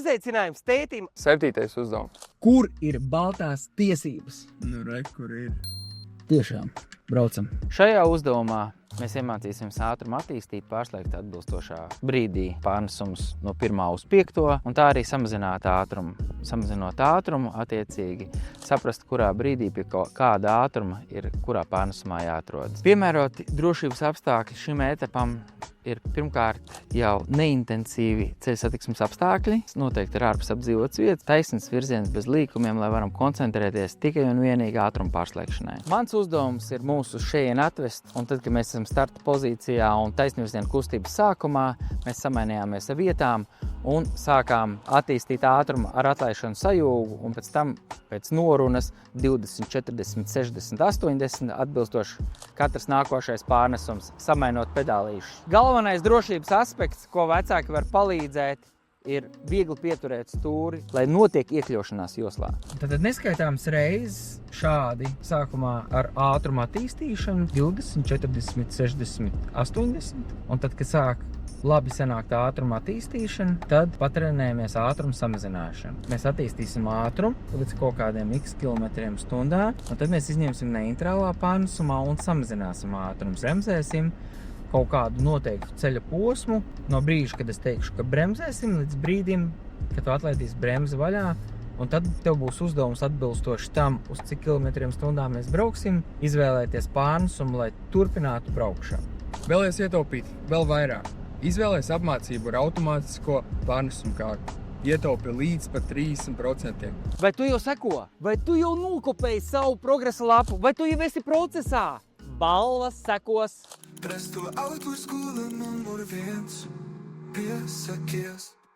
Izaicinājums tētim. 7. uzdevums. Kur ir baltās tiesības? Nu, re, kur ir? Tiešām, braucam. Šajā uzdevumā mēs iemācīsimies ātrumu attīstīt, pārslēgt atbilstošā brīdī pārnesums no 1. uz 5. un tā arī samazināt ātrumu. Samazinot ātrumu, attiecīgi saprast, kurā brīdī pie kāda ātruma ir kurā pārnesumā jāatrodas. Piemēroti drošības apstākļi šim etapam ir pirmkārt jau neintensīvi ceļa satiksmes apstākļi, noteikti ir ārpus apdzīvotas vietas, taisnīgs virziens bez līkumiem, lai varam koncentrēties tikai un vienīgi ātruma pārslēgšanai. Mans uzdevums ir mūs uz šejien atvest, un tad, kad mēs esam starta pozīcijā un taisnvirziena kustības sākumā, mēs samainījāmies ar vietām un sākām attīstīt ātrumu ar atlaišanu sajūgu, un pēc tam pēc norunas 20, 40, 60, 80 atbilstoši katrs nākošais pārnesums, samainot pedālīšus. Galvenais drošības aspekts, ko vecāki var palīdzēt, ir viegli pieturēt stūri, lai notiek iekļaušanās joslā. Tad neskaitāms reizes šādi sākumā ar ātrumu attīstīšanu 20, 40, 60, 80, un tad, kad sāk labi sanākt ātruma attīstīšana, tad patrenējamies ātrumu samazināšanu. Mēs attīstīsim ātrumu līdz kaut kādiem x kilometriem stundā, un tad mēs izņemsim neitrālā pārnesumā un samazināsim ātrumu. Bremzēsim kaut kādu noteiktu ceļa posmu no brīža, kad es teikšu, ka bremzēsim, līdz brīdim, kad tu atlaidīsi bremzi vaļā, un tad tev būs uzdevums atbilstoši tam, uz cik kilometriem stundā mēs brauksim, izvēlēties pārnesumu, lai turpinātu braukšanu. Vēlies ietaupīt vēl vairāk. Izvēlēs apmācību ar automātisko pārnesumu kārtu. Ietaupi līdz pat 30%. Vai tu jau seko? Vai tu jau nokopēji savu progresa lapu? Vai tu jau esi procesā? Balvas sekos. Presto autoskole, man må det vents. Pisse, kies.